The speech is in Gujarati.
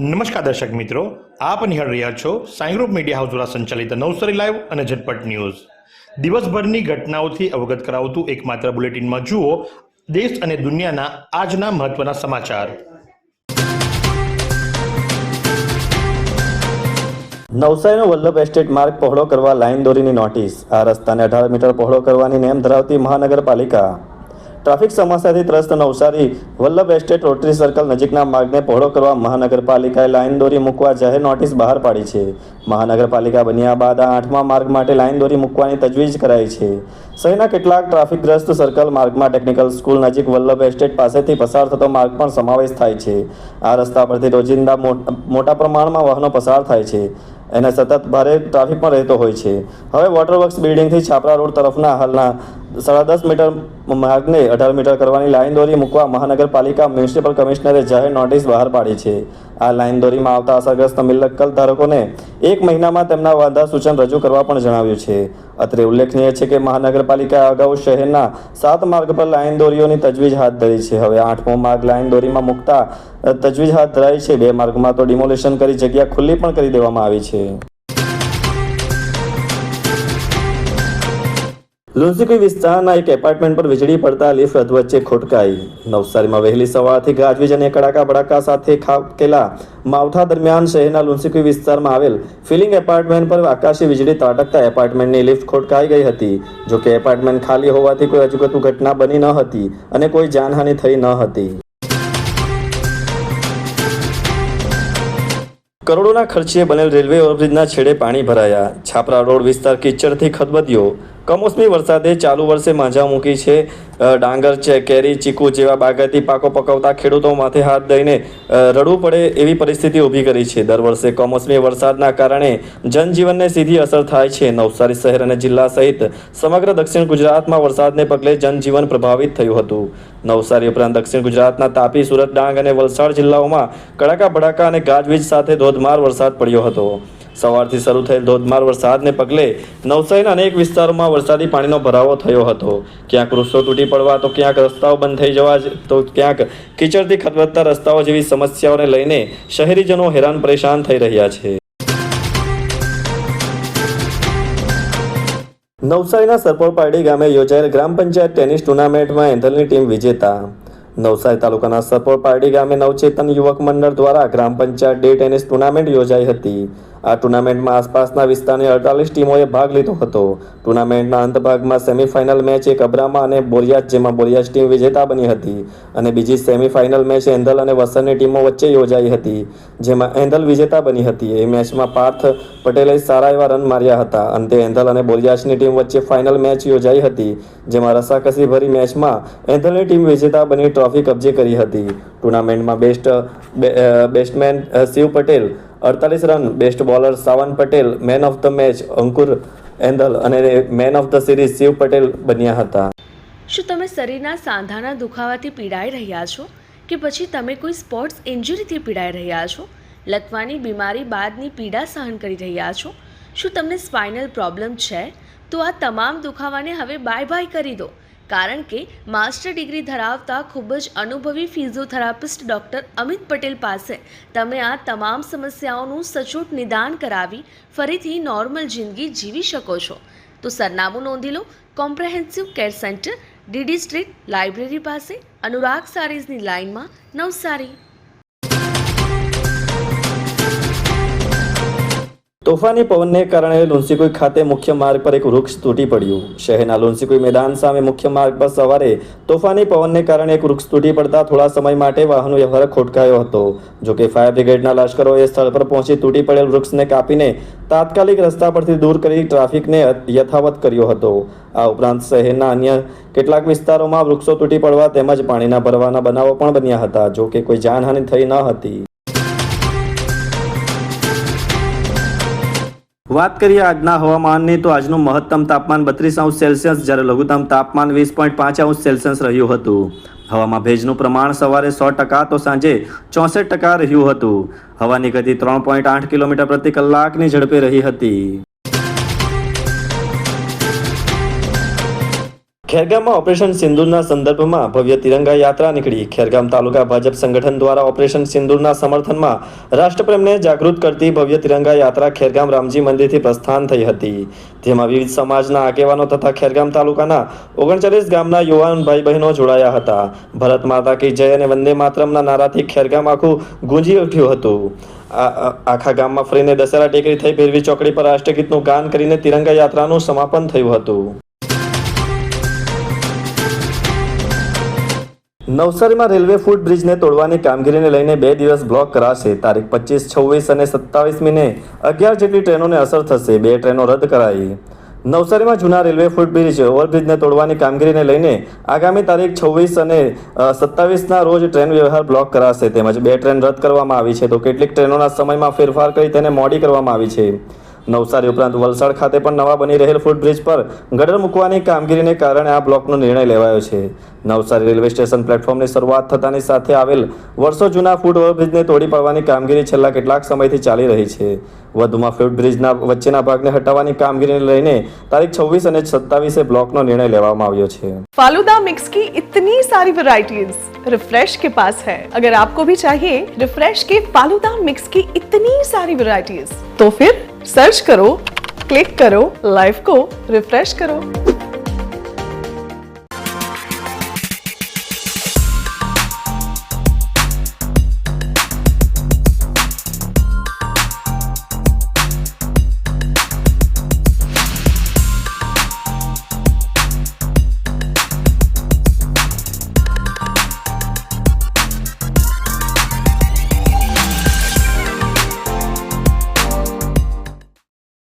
નમસ્કાર દર્શક મિત્રો, આપ નિહાળ રહ્યા છો સાઈ ગ્રુપ મીડિયા હાઉસ દ્વારા સંચાલિત નવસારી લાઈવ અને ઝટપટ ન્યૂઝ. દિવસભરની ઘટનાઓથી અવગત કરાવતું એકમાત્ર બુલેટિનમાં જુઓ દેશ અને દુનિયાના આજના મહત્વના સમાચાર. નવસારીનો વલ્લભ એસ્ટેટ માર્ગ પહોળો કરવા લાઇન દોરીની નોટિસ. આ રસ્તાને 18 મીટર પહોળો કરવાની નેમ ધરાવતી મહાનગરપાલિકા. ટ્રાફિક સમસ્યાથી ત્રસ્ત Navsari Vallabh estate rotary circle નજીકના માર્ગને પહોળો કરવા મહાનગરપાલિકાએ લાઇન દોરી મૂકવા જાહેર નોટિસ બહાર પાડી છે. મહાનગરપાલિકા બન્યા બાદ આ 8મા માર્ગ માટે લાઇન દોરી મૂકવાની તજવીજ કરાઈ છે. શહેરના કેટલાક ટ્રાફિકગ્રસ્ત સર્કલ માર્ગમાં ટેકનિકલ સ્કૂલ નજીક વલ્લભ એસ્ટેટ પાસેથી પસાર થતો માર્ગ પણ સમાવેશ થાય છે. આ રસ્તા પરથી રોજિંદા મોટા પ્રમાણમાં વાહનો પસાર થાય છે અને સતત ભારે ટ્રાફિક પણ રહેતો હોય છે. હવે વોટરવર્ક્સ બિલ્ડિંગથી છાપરા રોડ તરફના હાલના 10.5 મીટર માર્ગને 18 મીટર કરવાની લાઇન દોરી મૂકવા મહાનગરપાલિકા મ્યુનિસિપલ કમિશનરે જાહેર નોટિસ બહાર પાડી છે. આ લાઇન દોરીમાં આવતા અસરગ્રસ્ત મિલકત ધારકોને 1 મહિનામાં તેમના વાંધા સૂચન રજૂ કરવા પણ જણાવ્યું છે. અત્રે ઉલ્લેખનીય છે કે મહાનગરપાલિકાએ અગાઉ શહેરના 7 માર્ગ પર લાઇન દોરીઓની તજવીજ હાથ ધરી છે. હવે 8મો માર્ગ લાઇન દોરીમાં મૂકતા તજવીજ હાથ ધરાઈ છે. 2 માર્ગમાં તો ડિમોલિશન કરી જગ્યા ખુલ્લી પણ કરી દેવામાં આવી છે. લુન્સીકુઈ વિસ્તારના એક એપાર્ટમેન્ટ પર વીજળી પડતા લિફ્ટ અધવચ્ચે ખોટકાઈ. નવસારીમાં વહેલી સવારથી ગાજવીજ અને કડાકા ભડાકા સાથે ખાબકેલા માવઠા દરમિયાન શહેરના લુન્સીકુઈ વિસ્તારમાં આવેલ ફિલિંગ એપાર્ટમેન્ટ પર આકાશી વીજળી ત્રાટકતા એપાર્ટમેન્ટની લિફ્ટ ખોટકાઈ ગઈ હતી. જોકે એપાર્ટમેન્ટ ખાલી હોવાથી કોઈ અજુગતું ઘટના બની ન હતી અને કોઈ જાનહાનિ થઈ ન હતી. કરોડોના ખર્ચે બનેલ રેલવે ઓવરબ્રિજના છેડે પાણી ભરાયા. છાપરા રોડ વિસ્તાર કિચડથી ખદબદ્યો. કમોસમી વરસાદે ચાલુ વર્ષે માંજા મૂકી છે. ડાંગર છે, કેરી, ચીકુ જેવા બાગાયતી પાકો પકવતા ખેડૂતો માથે હાથ દઈને રડવું પડે એવી પરિસ્થિતિ ઊભી કરી છે. દર વર્ષે કમોસમી વરસાદના કારણે જનજીવનને સીધી અસર થાય છે. નવસારી શહેર અને જિલ્લા સહિત સમગ્ર દક્ષિણ ગુજરાતમાં વરસાદને પગલે જનજીવન પ્રભાવિત થયું હતું. નવસારી ઉપરાંત દક્ષિણ ગુજરાતના તાપી, સુરત, ડાંગ અને વલસાડ જિલ્લાઓમાં કડાકા ભડાકા અને ગાજવીજ સાથે ધોધમાર વરસાદ પડ્યો હતો. સવારથી શરૂ થયેલ ધોધમાર વરસાદને પગલે નવસારીના અનેક વિસ્તારોમાં વરસાદી પાણીનો ભરાવો થયો હતો. ક્યાંક વૃક્ષો તૂટી પડવા તો ક્યાંક રસ્તાઓ બંધ થઈ જવા તો ક્યાંક કીચડથી ખદબદતા રસ્તાઓ જેવી સમસ્યાઓને લઈને શહેરીજનો હેરાન પરેશાન થઈ રહ્યા છે. નવસારીના સરપોરપારડી ગામે યોજાયેલ ગ્રામ પંચાયત ટેનિસ ટુર્નામેન્ટમાં એંધલની ટીમ વિજેતા. નવસારી તાલુકાના સરપોરપારડી ગામે નવચેતન યુવક મંડળ દ્વારા ગ્રામ પંચાયત ડે ટેનિસ ટુર્નામેન્ટ યોજાઈ હતી. આ ટુર્નામેન્ટમાં આસપાસના વિસ્તારની 48 ટીમોએ ભાગ લીધો હતો. ટુર્નામેન્ટના અંતભાગમાં સેમીફાઇનલ મેચ એક અબ્રામા અને બોરિયાજ, જેમાં બોરિયાજ ટીમ વિજેતા બની હતી અને બીજી સેમીફાઇનલ મેચ એંધલ અને વસરની ટીમો વચ્ચે યોજાઈ હતી, જેમાં એંધલ વિજેતા બની હતી. એ મેચમાં પાર્થ પટેલે સારા એવા રન માર્યા હતા. અંતે એંધલ અને બોરિયાજની ટીમ વચ્ચે ફાઇનલ મેચ યોજાઈ હતી, જેમાં રસાકસી ભરી મેચમાં એંધલની ટીમ વિજેતા બની ટ્રોફી કબજે કરી હતી. ટુર્નામેન્ટમાં batsman Shiv Patel 48 run, best bowler Savan Patel, man of the match Ankur Endhal અને man of the series Shiv Patel બન્યા હતા. શું તમે શરીરના સાંધાના દુખાવાથી પીડાઈ રહ્યા છો કે પછી તમે કોઈ સ્પોર્ટ્સ ઇન્જરીથી પીડાઈ રહ્યા છો? લકવાની બીમારી બાદની પીડા સહન કરી રહ્યા છો? શું તમને સ્પાઇનલ પ્રોબ્લેમ છે? તો આ તમામ દુખાવાને હવે બાય બાય કરી દો, કારણ કે માસ્ટર ડિગ્રી ધરાવતા ખૂબ જ અનુભવી ફિઝિયોથેરાપિસ્ટ ડૉક્ટર અમિત પટેલ પાસે તમે આ તમામ સમસ્યાઓનું સચોટ નિદાન કરાવી ફરીથી નોર્મલ જિંદગી જીવી શકો છો. તો સરનામું નોંધી લો. Comprehensive care centre, DD street, library પાસે, અનુરાગ સારીઝની લાઇનમાં, નવસારી. તોફાની પવનને કારણે લુન્સીકુઈ ખાતે મુખ્ય માર્ગ પર એક વૃક્ષ તૂટી પડ્યું. શહેરના લુન્સીકુઈ મેદાન સામે મુખ્ય માર્ગ પર સવારે તોફાની પવનને કારણે એક વૃક્ષ તૂટી પડતા થોડા સમય માટે વાહન વ્યવહાર ખોટકાયો હતો. જોકે ફાયર બ્રિગેડના લશ્કરોએ સ્થળ પર પહોંચી તૂટી પડેલ વૃક્ષને કાપીને તાત્કાલિક રસ્તા પરથી દૂર કરી ટ્રાફિકને યથાવત કર્યો હતો. આ ઉપરાંત શહેરના અન્ય કેટલાક વિસ્તારોમાં વૃક્ષો તૂટી પડવા તેમજ પાણીના ભરવાના બનાવો પણ બન્યા હતા. જોકે કોઈ જાનહાનિ થઈ ન હતી. વાત કરીએ આજના હવામાનની, તો આજનું મહત્તમ તાપમાન 32°C જ્યારે લઘુત્તમ તાપમાન 20.5°C રહ્યું હતું. હવામાં ભેજનું પ્રમાણ સવારે 100% તો સાંજે 64% રહ્યું હતું. હવાની ગતિ 3.8 કિલોમીટર પ્રતિ કલાકની ઝડપે રહી હતી. ખેરગામમાં ઓપરેશન સિંદૂરના સંદર્ભમાં ભવ્ય તિરંગા યાત્રા નીકળી. ખેરગામ તાલુકા ભાજપ સંગઠન દ્વારા ઓપરેશન સિંદૂરના સમર્થનમાં રાષ્ટ્રપ્રેમને જાગૃત કરતી ભવ્ય તિરંગા યાત્રા ખેરગામ રામજી મંદિરથી પ્રસ્થાન થઈ હતી. જેમાં વિવિધ સમાજના આગેવાનો તથા ખેરગામ તાલુકાના 39 ગામના યુવાન ભાઈ બહેનો જોડાયા હતા. ભારત માતા કી જય અને વંદે માતરમના નારાથી ખેરગામ આખું ગુંજી ઉઠ્યું હતું. આખા ગામમાં ફરીને દશેરા ટેકરી થઈ ભેરવી ચોકડી પર રાષ્ટ્રગીતનું ગાન કરીને તિરંગા યાત્રાનું સમાપન થયું હતું. નવસારીમાં રેલવે ફૂટ બ્રિજને તોડવાની કામગીરીને લઈને 2 દિવસ બ્લોક કરાશે. તારીખ 25, 26 અને 27મીને 11 જેટલી ટ્રેનોને અસર થશે. 2 ટ્રેનો રદ કરાઈ. નવસારીમાં જૂના રેલવે ફૂટ બ્રિજ ઓવરબ્રિજને તોડવાની કામગીરીને લઈને આગામી તારીખ 26 અને 27ના રોજ ટ્રેન વ્યવહાર બ્લોક કરાશે. તેમજ 2 ટ્રેન રદ કરવામાં આવી છે તો કેટલીક ટ્રેનોના સમયમાં ફેરફાર કરી તેને મોડી કરવામાં આવી છે. નવસારી ઉપરાંત વલસાડ ખાતે પણ નવા બની રહેલ ફૂટબ્રિજ પર ગટર મૂકવાની કામગીરીને કારણે આ બ્લોકનો નિર્ણય લેવાયો છે. નવસારી રેલવે સ્ટેશન પ્લેટફોર્મની શરૂઆત થતાની સાથે આવેલ વર્ષો જૂના ફૂટ ઓવરબ્રિજને તોડી પાડવાની કામગીરી છેલ્લા કેટલાક સમયથી ચાલી રહી છે. વધુમાં ફૂટબ્રિજના વચ્ચેના ભાગને હટાવવાની કામગીરીને લઈને તારીખ 26 અને 27 બ્લોકનો નિર્ણય લેવામાં આવ્યો છે. फालूदा मिक्स की इतनी सारी वैरायटीज रिफ्रेश के पास है. अगर आपको भी चाहिए रिफ्रेश के फालूदा मिक्स की इतनी सारी वैरायटीज तो फिर सर्च करो, क्लिक करो, लाइफ को रिफ्रेश करो.